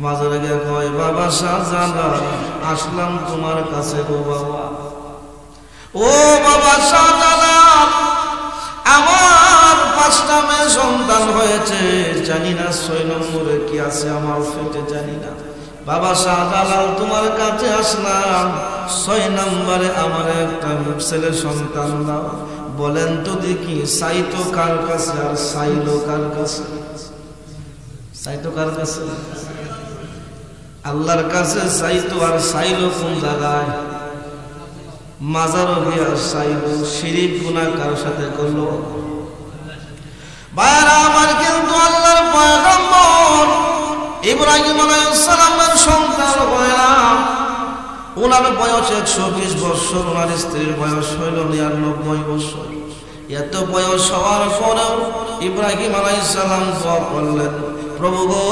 মাজারে গিয়ে কয় বাবা শাহজালাল আসলাম তোমার কাছে গো বাবা। ও বাবা শাহজালাল আমার 5টা মেয়ে সন্তান হয়েছে, জানি না 6 নম্বরে কি আছে আমার পেটে জানি না। বাবা শাহজালাল তোমার কাছে আসলাম, 6 নম্বরে আমার একটা ছেলে সন্তান দাও। বলেন তো দেখি চাইতো কার কাছে আর চাইলো কার কাছে? চাইতো কার কাছে? আল্লাহর কাছে চাইতো আর চাইলো কোন জায়গায়? মাজারও গিয়া চাইলো, শিরিক গুনাহ কার সাথে করলো? ভাইরা আমার, কিন্তু আল্লাহর পয়গম্বর ইব্রাহিম আলাইহিস সালামের সন্তান হইলা, ওনার বয়স 120 বছর, ওনার স্ত্রীর বয়স হইল 99 বছর। এত বয়স হওয়ার পরেও ইব্রাহিম আলাইহিস সালাম দোয়া করলেন, প্রভু গো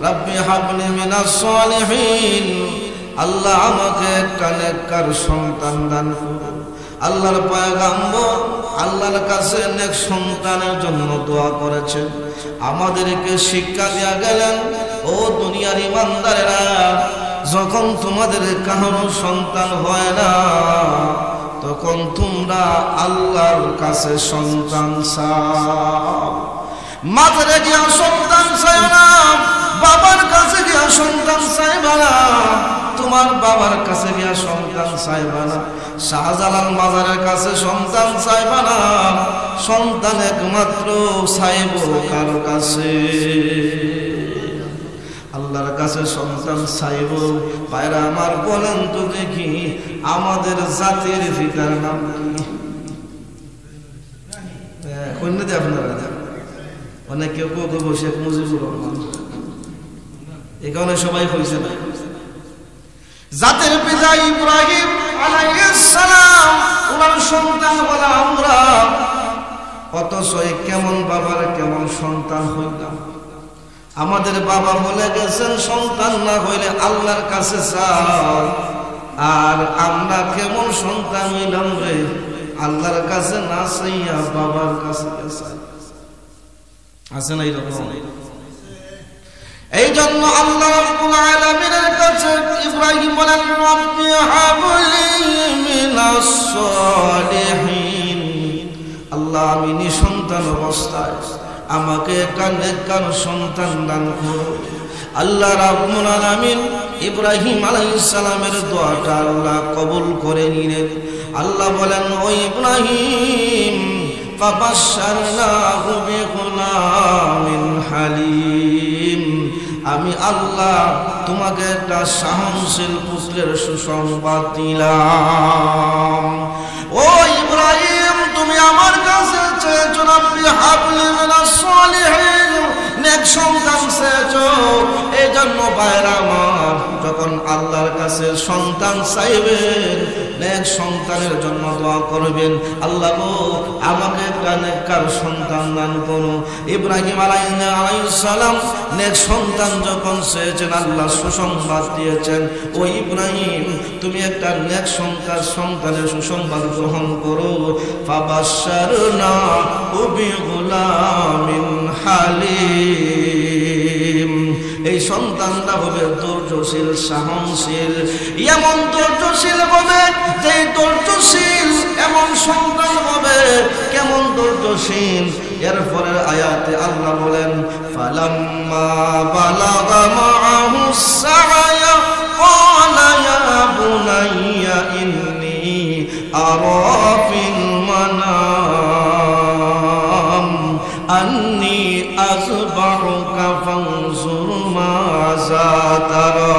রাব্বি হাবলি মিনাস সালিহিন, আল্লাহ আমাকে একটা নেককার সন্তান দান করুন। আল্লাহর পয়গম্বর আল্লাহর কাছে নেক সন্তানের জন্য দোয়া করেছেন। আমাদেরকে শিক্ষা দেয়া গেলেন, ও দুনিয়ার ইমানদারেরা, যখন তোমাদের কারো সন্তান হয় না তখন তোমরা আল্লাহর কাছে সন্তান চাও। মাজারে গিয়া সন্তান চাই না, বাবার কাছে গিয়া সন্তান চাইবা না, তোমার বাবার কাছে গিয়া সন্তান চাইবা না। শাহজালাল মাজারের কাছে সন্তান চাইবা না, সন্তান একমাত্র চাইব কার কাছে? আল্লাহর কাছে সন্তান চাইব। ভাইরা আমার, বলেন তো দেখি আমাদের জাতির পিতার নাম কি? কন্যাতে আপনারা অনেক কেউ কেউ শেখ মুজিবুর রহমান, এই কারণে সবাই হয়েছে না। জাতির পিতা ইব্রাহিম আলাইহিস সালাম, ওনার সন্তান বলা আমরা, অথচ কেমন বাবার কেমন সন্তান হইলাম। আমাদের বাবা বলে গেছেন সন্তান না হইলে আল্লাহর কাছে চাও, আর আমরা কেমন সন্তান হইলাম রে, আল্লাহর কাছে না চাইয়া বাবার কাছে চাই। আছে না এরকম? এই জন্য আল্লাহ রাব্বুল আলামিনের কাছে ইব্রাহিম বলেন, রাব্বি হাবলি মিনাস সালিহিন, আল্লাহ আমি নিঃসন্তান অবস্থায় আমাকে একটা নেককার সন্তান দান করো। আল্লাহ রাব্বুল আলামিন ইব্রাহিম আলাইহিস সালামের দোয়াটা আল্লাহ কবুল করে নিলেন। আল্লাহ বলেন, ও ইব্রাহিম ফাবাশশারনাহু বিগুলামিন হালিম, আমি আল্লাহ তোমাকে একটা সহনশীল পুত্রের সুসংবাদ দিলাম। ও ইব্রাহিম, তুমি আমার কাছে চেয়েছো রাব্বি হাবলি মিনাস সালিহিন, নেক সন্তান চেয়েছো। এই জন্য ভাইরা আমার, যখন আল্লাহর কাছে সন্তান চাইবেন, নেক সন্তানের জন্য দোয়া করবেন, আল্লাহ গো আমাকে একটা নেককার সন্তান দান করো। ইব্রাহিম আলাইহিস সালাম নেক সন্তান যখন চেয়েছেন, আল্লাহ সুসংবাদ দিয়েছেন, ও ইব্রাহিম তুমি একটা নেক সন্তানের সুসংবাদ গ্রহণ করো। ফাবাশশারনাহু বিগুলামিন হালিম, এই সন্তানটা হবে ধৈর্যশীল, সহনশীল, এমন ধৈর্যশীল হবে যে ধৈর্যশীল এমন সন্তান হবে, কেমন ধৈর্যশীল। এরপরের আয়াতে আল্লাহ বলেন, ফালাম্মা বালাগা মাআহুস সা'য়া ক্বালা ইয়া বুনাইয়া ইন্নী আরা ফিল মানাম আন্নী আযবাহুকা ফানজুর মাযা তারা।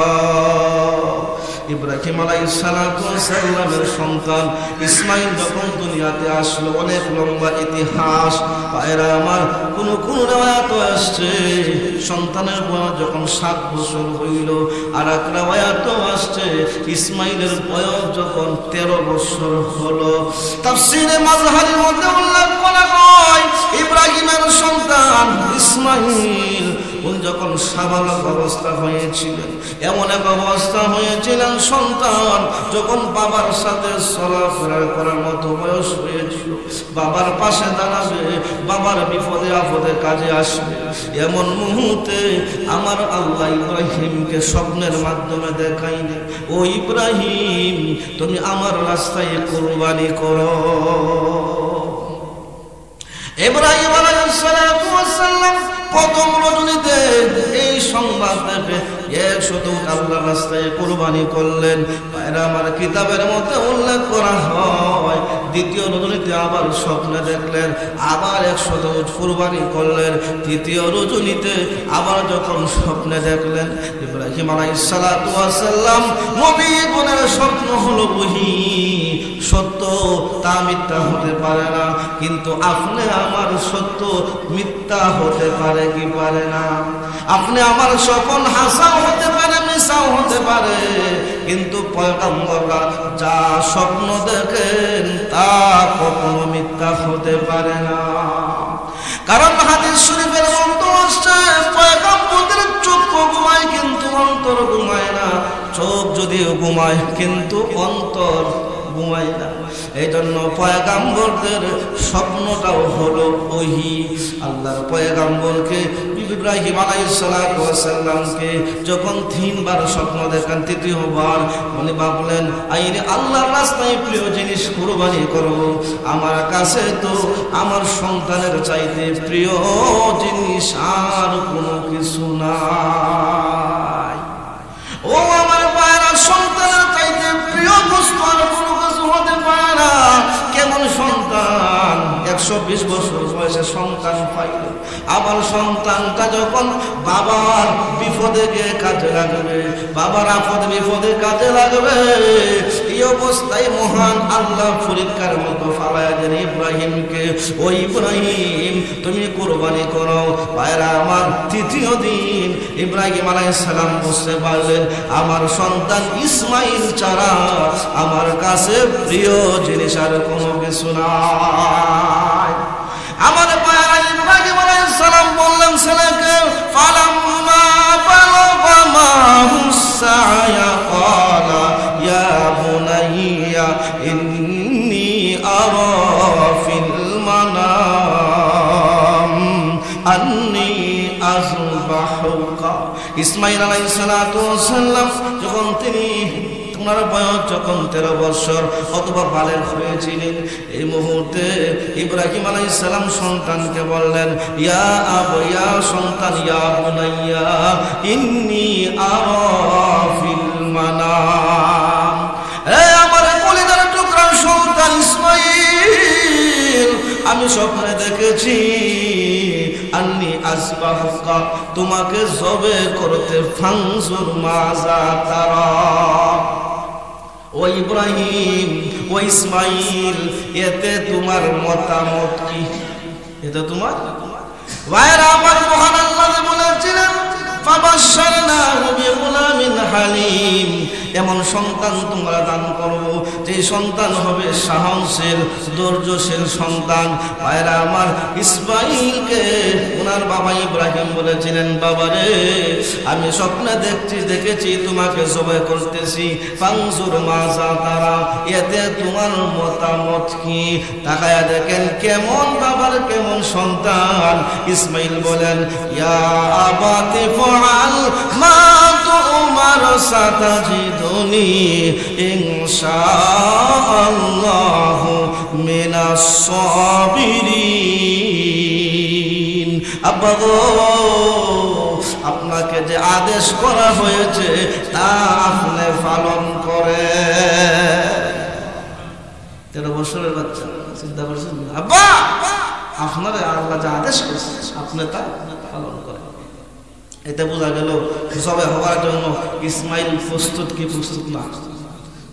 ইব্রাহিম আলাইহিস সালামের সন্তান ইসমাইল যখন দুনিয়াতে আসলো, অনেক লম্বা ইতিহাস। ভাইরা আমার, কোন রিওয়ায়াত আসছে সন্তানের বয়স যখন 7 বছর হইল, আর এক রিওয়ায়াত আসছে ইসমাইলের বয়স যখন 13 বছর হলো। তাফসীরে মাজহারির মধ্যে উল্লেখ করা হয়, ইব্রাহিমের সন্তান ইসমাইল উনি যখন সাবালক অবস্থা হয়েছিলেন, এমন এক অবস্থা হয়েছিলেন, সন্তান যখন বাবার সাথে চলাফেরা করার মতো বয়স হয়েছিল, বাবার পাশে দাঁড়াবে, বাবার বিপদে আপদে কাজে আসবে, এমন মুহূর্তে আমার আল্লাহ ইব্রাহিমকে স্বপ্নের মাধ্যমে দেখাইলে, ও ইব্রাহিম তুমি আমার রাস্তায় কুরবানি করো। ইব্রাহিম আলাইহিস সালাম প্রথম রজনীতে এই সংবাদ দেখে 100 উট আল্লাহর রাস্তায় কুরবানি করলেন। ভাইরা আমার, কিতাবের মধ্যে উল্লেখ করা হয় দ্বিতীয় রজনীতে আবার স্বপ্নে দেখলেন, আবার 100 উট কুরবানি করলেন। তৃতীয় রজনীতে আবার যখন স্বপ্নে দেখলেন, ইব্রাহিম আলাইহিস সালাম নবী বনের স্বপ্ন হলো বহি সত্য, তা মিথ্যা হতে পারে না, কিন্তু আপনি আমার সত্য মিথ্যা হতে পারে কি পারে না? আপনি আমার স্বপ্ন হাসাও হতে পারে, মিশাও হতে পারে, কিন্তু পয়গম্বররা যা স্বপ্ন দেখেন তা কখনো মিথ্যা হতে পারে না। কারণ হাদিস শরীফের মধ্যে আসছে, পয়গম্বরদের চোখ ঘুমায় কিন্তু অন্তর ঘুমায় না, চোখ যদিও ঘুমায় কিন্তু অন্তর ঘুমায় না। এই জন্য পয়গম্বরদের স্বপ্নটাও হলো ওহি। আল্লাহর পয়গম্বরকে ইব্রাহিম আলাইহিস সালামকে যখন 3 বার স্বপ্ন দেখেন, তৃতীয়বার উনি ভাবলেন, আইরে আল্লাহর রাস্তায় প্রিয় জিনিস কুরবানি করব, আমার কাছে তো আমার সন্তানের চাইতে প্রিয় জিনিস আর কোনো কিছু নাই। ও আমার ভাইরা, সন্তানের চাইতে প্রিয় বস্তু আর কোনো কিছু হতে পারে না। কেমন সন্তান 120 বছর বয়সে সন্তান পাইল, আবার সন্তানটা যখন বাবার বিপদে গিয়ে কাজে লাগবে, বাবার আপদ বিপদে কাজে লাগবে, এই অবস্থায় মহান আল্লাহ পরীক্ষার মতো ফালায়া দেন ইব্রাহিমকে, ও ইব্রাহিম তুমি কুরবানি করো। ভাইরা আমার, তৃতীয় দিন ইব্রাহিম আলাইহিস সালাম বুঝতে পারলেন, আমার সন্তান ইসমাইল ছাড়া আমার কাছে প্রিয় জিনিস আর কোনো কিছু নাই। আমার ভাইরা, ইব্রাহিম আলাইহিস সালাম বললেন ছেলেকে, ফালাম্মা বালাগা মাহুস সায়া ক্বালা ইয়া বুনাইয়া ইন্নী আরা ফিল মানাম আন্নী আযবাহুকা। ইসমাইল আলাইহিস সালাম যখন তিনি ওনার বয়স যখন 13 বছর অথবা বালেগ হয়েছিলেন, এই মুহূর্তে ইব্রাহিম আলাইহিস সালাম সন্তানকে বললেন, ইয়া আবয়া সন্তান, ইয়া বুনাইয়া ইন্নী আরা ফিল মানাম। আমার কলিজার টুকরা সন্তান ইসমাইল, আমি স্বপ্নে দেখেছি আন্নী আসবাহুকা, তোমাকে জবে করতে, ফানজুর মাজা তারা। ও ইব্রাহিম, ও ইসমাইল, এতে তোমার মতামত কি? এতে তোমার ভাইরা আমার, মহান আল্লাহ বলেছিলেন, ফাবাশশারনাহু বিগুলামিন হালিম, এমন সন্তান তোমরা দান করবো যে সন্তান হবে সাহসীল, ধৈর্যশীল সন্তান। ভাইরা আমার, ইসমাইলকে ওনার বাবা ইব্রাহিম বলেছিলেন, বাবারে আমি স্বপ্নে দেখেছি তোমাকে জবাই করতেছি, ফানজুর মাজা তারা, এতে তোমার মতামত কি? তাকায়া দেখেন কেমন বাবার কেমন সন্তান। ইসমাইল বলেন, ইয়া আবাতি ফাআল মা তুমার সাতাজিদুনি ইনশাআল্লাহু মিনাস সাবিরিন। আব্বা গো, আপনাকে যে আদেশ করা হয়েছে তা আপনি পালন করে। 13 বছরের বাচ্চা, চিন্তা করছেন? আব্বা, আপনারা আল্লাহ যা আদেশ করেছে আপনি তা পালন করেন। এতে বোঝা গেল সবে হওয়ার জন্য ইসমাইল প্রস্তুত কি প্রস্তুত না?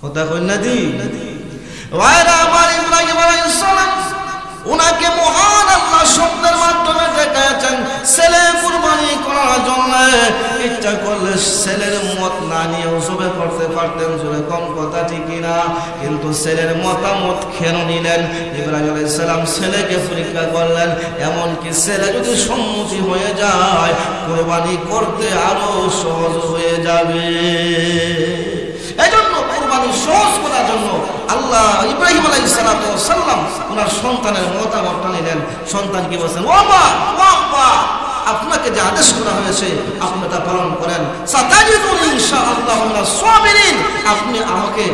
কথা কই না দি? ভাইরা আমার, ইব্রাহিম আলাইহিস সালাম উনাকে মহান আল্লাহ স্বপ্নের মাধ্যমে দেখাচ্ছেন ছেলে কুরবানি করার জন্য। ইচ্ছা করলে ছেলের মত না নিয়েও জবে করতে পারতেন, জোরে কম কথা ঠিক কিনা? কিন্তু ছেলের মতামত কেন নিলেন? ইব্রাহিম আলাইহিস সালাম ছেলেকে পরীক্ষা করলেন, এমনকি ছেলে যদি সম্মতি হয়ে যায় কুরবানি করতে আরো সহজ হয়ে যাবে। এজন্য কুরবানি সহজ করার জন্য আল্লাহ ইব্রাহিম আলাইহিস সালাম ওনার সন্তানের মতামতটা নিলেন। সন্তান কি বলছেন? ও মা, ও আব্বা, আপনাকে যে আদেশ করা হয়েছে আপনি তা পালন করেন। সাতাজিদুনি ইনশাআল্লাহ মিনাস সাবিরিন, আপনি আমাকে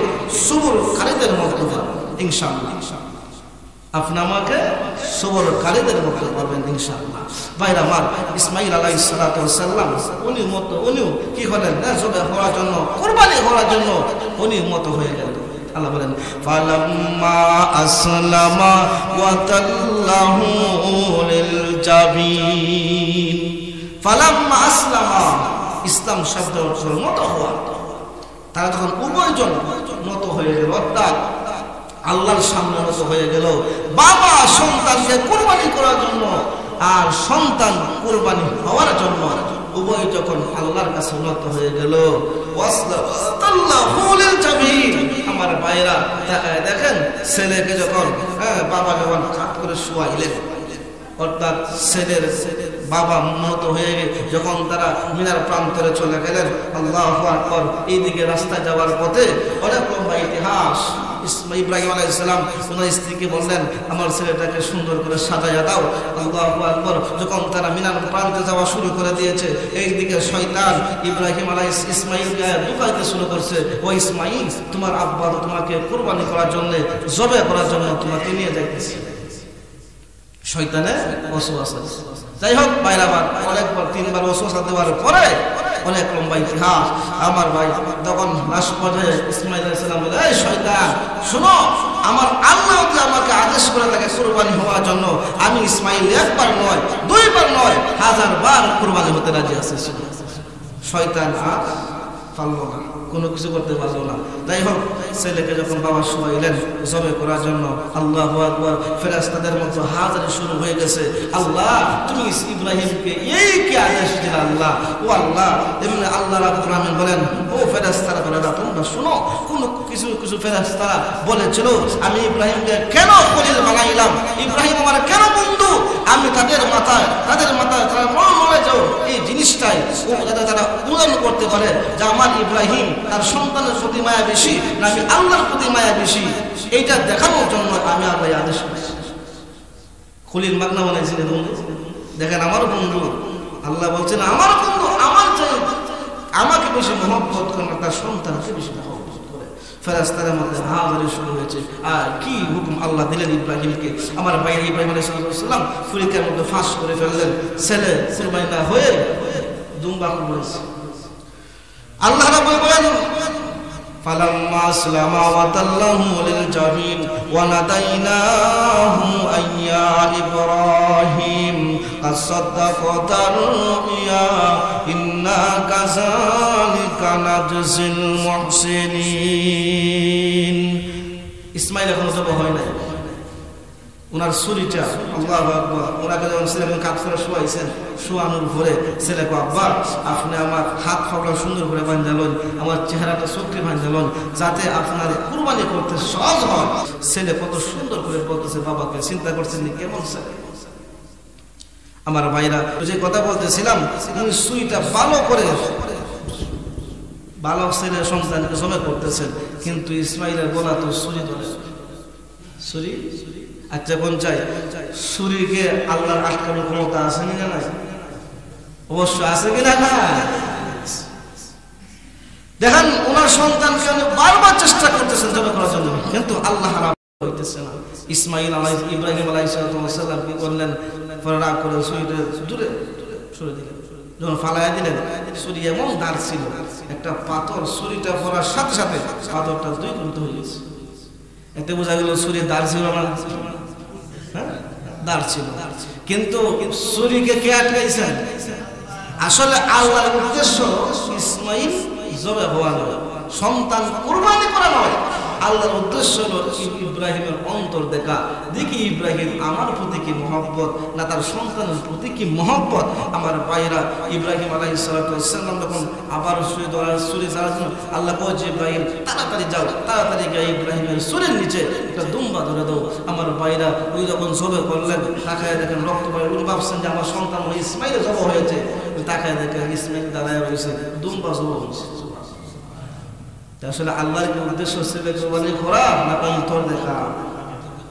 সবরকারীদের মধ্যে পাবেন ইনশাআল্লাহ। আপনি আমাকে সবরকারীদের মধ্যে পাবেন ইনশাআল্লাহ। ভাইরা আমার, ইসমাঈল আলাইহিস সালাম উনিও কি করলেন? জবে হওয়ার জন্য, কুরবানি হওয়ার জন্য উনি মত হয়ে গেলেন। আল্লাহ বলেন ফালাম্মা আসলামা ওয়া তাল্লাহু লিল জাবিন। ফালাম্মা আসলামা, ইসলাম শব্দ অর্থ নত হওয়া। তারা যখন উভয়জন নত হয়ে গেল, অর্থাৎ আল্লাহর সামনে নত হয়ে গেল, বাবা সন্তানকে কুরবানি করার জন্য আর সন্তান কুরবানি হওয়ার জন্য উভয় যখন আল্লাহর কাছে নত হয়ে গেল, আমার ভাইরা দেখেন ছেলেকে যখন বাবা যখন কাট করে শুয়াইলেন, অর্থাৎ ছেলের বাবা নত হয়ে যখন তারা মিনার প্রান্তরে চলে গেলেন, আল্লাহু আকবার, এইদিকে রাস্তায় যাওয়ার পথে অনেক লম্বা ইতিহাস। ইব্রাহিম আলাইহিস সালাম ওনার স্ত্রীকে বললেন, আমার ছেলেটাকে সুন্দর করে সাজাইয়া দাও। আল্লাহু আকবার, যখন তারা মিনার প্রান্তে যাওয়া শুরু করে দিয়েছে, এইদিকে শয়তান ইব্রাহিম আলাইহিস ইসমাঈলকে দুকাইতে শুরু করছে, ও ইসমাঈল, তোমার আব্বা তো তোমাকে কুরবানি করার জন্য, জবে করার জন্য তোমাকে নিয়ে যাইতেছে। শয়তানের ওয়াসওয়াসা। যাই হোক ভাইরা, অনেকবার 3বার ওয়াসওয়াসা দেওয়ার পরে অনেক লম্বা ইতিহাস। আমার ভাই তখন লাশ পড়ে ইসমাঈল আলাইহিস সালাম বলে, এই শয়তান শোনো, আমার আল্লাহ যদি আমাকে আদেশ করে থাকে কুরবানি হওয়ার জন্য, আমি ইসমাঈল 1বার নয় 2বার নয় 1000 বার কুরবানি হতে রাজি আছি। শয়তান আর পারল না, কোনো কিছু করতে পারলো না। যাই হোক, ছেলেকে যখন বাবা শুয়াইলেন জবে করার জন্য, আল্লাহু আকবার, ফেরেশতাদের মতো হাজারি শুরু হয়ে গেছে। আল্লাহ, তুমি ইব্রাহিমকে এই কি আদেশ দিলে? আল্লাহ, ও আল্লাহ, এমনি আল্লাহ রাব্বুল আলামিন বলেন, ও ফেরেশতারা বলেন, তোমরা শুনো, কোনো কিছু ফেরেশতারা বলেছিল, আমি ইব্রাহিমকে কেন খলিল বানাইলাম, ইব্রাহিম আমার কেন বন্ধু, আমি তাদের মাথায় তারা মনে যাও এই জিনিসটাই যাতে তারা পূরণ করতে পারে যে আমার ইব্রাহিম তার সন্তানের প্রতি মায়া বেশি না আমি আল্লাহর প্রতি মায়া বেশি, এইটা দেখানোর জন্য আমি আল্লাহ আদেশ করেছি। খলিল মাগনা বানাইছিলেন বন্ধু। দেখেন, আমার বন্ধু, আল্লাহ বলছেন আমার বন্ধু আমার চাই আমাকে বেশি মহব্বত করে না, তার সন্তানকে বেশি মহব্বত করে। ফেরেশতাদের মধ্যে হাজারি শুরু হয়েছে। আর কি হুকুম আল্লাহ দিলেন ইব্রাহিমকে? আমার ভাই ইব্রাহিম আলাইহিস সালাম ফুরিকার মধ্যে ফাঁস করে ফেললেন। ছেলে কুরবানি না হয়ে দুম্বা কুরবানি। আল্লাহ রাব্বুল বলেন, ফালাম্মা আসলামা ওয়া তাল্লাহু লিল জাবিন ওয়া নাদাইনাহু আইয়া ইব্রাহিম আসাদাকাতা রুয়া ইন্না কাযালিকা নাজজিল মুহসিনিন। ইসমাঈল এখনো জব হয় নাই। ওনার ছুরিটা, আল্লাহু আকবার, ওনাকে যখন ছেলেকে কাজ করে শোয়াইছেন, শোয়ানোর পরে ছেলেকে, আব্বা আপনি আমার হাত ফাবলা সুন্দর করে বাঁধালেন, আমার চেহারাটা চোখে বাঁধালেন, যাতে আপনার কুরবানি করতে সহজ হয়। ছেলে কত সুন্দর করে বলতেছে বাবাকে, চিন্তা করছেন কেমন ছেলে। আমার ভাইরা, যে কথা বলতেছিলাম, উনি সুইটা ভালো করে ভালো ছেলে সন্তানকে জমে করতেছেন, কিন্তু ইসমাঈলের গলা তো ছুরি ধরে। ছুরি, আচ্ছা কোন চাই ছুরিকে আল্লাহর আটকানোর ক্ষমতা আছে কিনা? নাই, অবশ্য আছে কিনা? না। দেখেন, ওনার সন্তানকে বারবার চেষ্টা করতেছেন জবে করার জন্য, কিন্তু আল্লাহ হইতেছে না। ইব্রাহিম আলাইহিস সালাম কি করলেন? রাগ করে ছুরিটা দূরে সরে দিলেন। যখন ফালাইয়া দিলেন, ছুরি এমন ধার ছিল, একটা পাথর ছুরিটা পড়ার সাথে সাথে পাথরটা 2 টুকরো হয়ে গেছে। এতে বোঝা গেল ছুরির ধার ছিল না, ধার ছিল, কিন্তু ছুরিকে কে আটকাইছেন? আসলে আল্লাহর উদ্দেশ্য ইসমাঈল জবে হওয়া নয়, সন্তান কুরবানি করা নয়, আল্লাহর উদ্দেশ্য হলো ইব্রাহিমের অন্তর দেখা, দেখি ইব্রাহিম আমার প্রতি কি মহব্বত না তার সন্তানের প্রতি কি মহব্বত। আমার ভাইরা, ইব্রাহিম আলাইহিস সালাম যখন আবার সুরে যাওয়ার আল্লাহ বলছে ইব্রাহিম তাড়াতাড়ি যাও, তাড়াতাড়ি গিয়ে ইব্রাহিমের সুরের নিচে একটা দুম্বা ধরে দাও। আমার ভাইরা, ওই যখন জবে করলেন, তাকায় দেখেন রক্ত পড়ে, উনি ভাবছেন যে আমার সন্তান ইসমাইলে জব হয়েছে, তাকায় দেখেন ইসমাইল দাঁড়ায় রয়েছে, দুম্বা জব হয়েছে। আসলে আল্লাহর কি উদ্দেশ্য ছিল কোরবানি করা না অন্তর দেখা?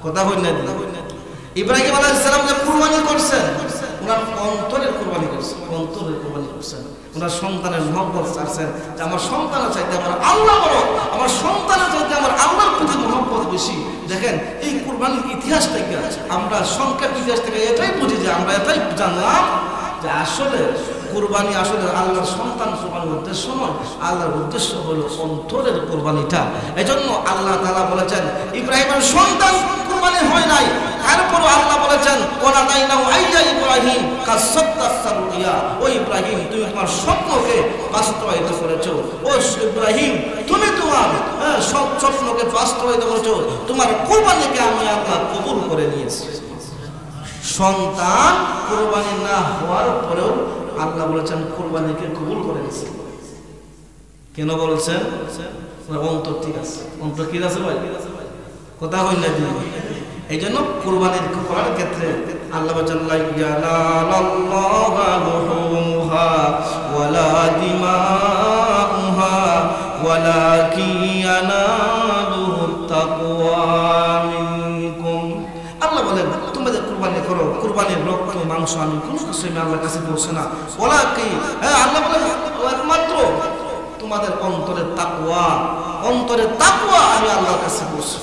কথা হই না। ইব্রাহিম আলাইহিস সালাম যে কুরবানি করছেন, ওনার অন্তরের কুরবানি করছেন, অন্তরের কুরবানি করছেন। ওনার সন্তানের মহব্বত চাচ্ছেন যে আমার সন্তানের চাইতে আমার আল্লাহ বড়, আমার সন্তানের চাইতে আমার আল্লাহর প্রতি মহব্বত বেশি। দেখেন এই কুরবানির ইতিহাস থেকে আমরা, সংক্ষেপ ইতিহাস থেকে এটাই বুঝি যে আমরা এটাই জানলাম যে আসলে কুরবানি আসলে আল্লাহর সন্তান কুরবানির উদ্দেশ্য নয়, আল্লাহর উদ্দেশ্য হলো অন্তরের কুরবানিটা। এই জন্য আল্লাহ তাআলা বলেছেন ইব্রাহিমের সন্তান কুরবানি হয় নাই, তারপরও আল্লাহ বলেছেন ওয়া নাদাইনাহু আইয়া ইব্রাহিম কাসাদদাতা রুইয়া, ও ইব্রাহিম তুমি তোমার স্বপ্নকে বাস্তবায়িত করেছো, ও ইব্রাহিম তুমি তোমার সব স্বপ্নকে বাস্তবায়িত করেছো, তোমার কুরবানিকে আমি আল্লাহ কবুল করে নিয়েছি। সন্তান কুরবানি না হওয়ার পরেও আল্লাহ বলেছেন কুরবানিকে কবুল করে নিয়েছে। কেন বলছেন? অন্তর ঠিক আছে, অন্তর কি আছে ভাই? কথা হই না দিন। এই জন্য কুরবানির করার ক্ষেত্রে আল্লাহ বলেছেন লা ইয়ানালাল্লাহু লুহুমুহা ওয়ালা দিমাউহা ওয়ালাকিন ইয়ানালুহুত তাকওয়া মিনকুম। আল্লাহ বলেন তোমাদের কুরবানি করো, কুরবানির রক্ত মাংস আমি কোনো কিছু আল্লাহর কাছে পৌঁছে না। ওয়ালাকিন, আল্লাহ বলেন একমাত্র তোমাদের অন্তরের তাকওয়া, অন্তরের তাকওয়া আমি আল্লাহর কাছে পৌঁছে।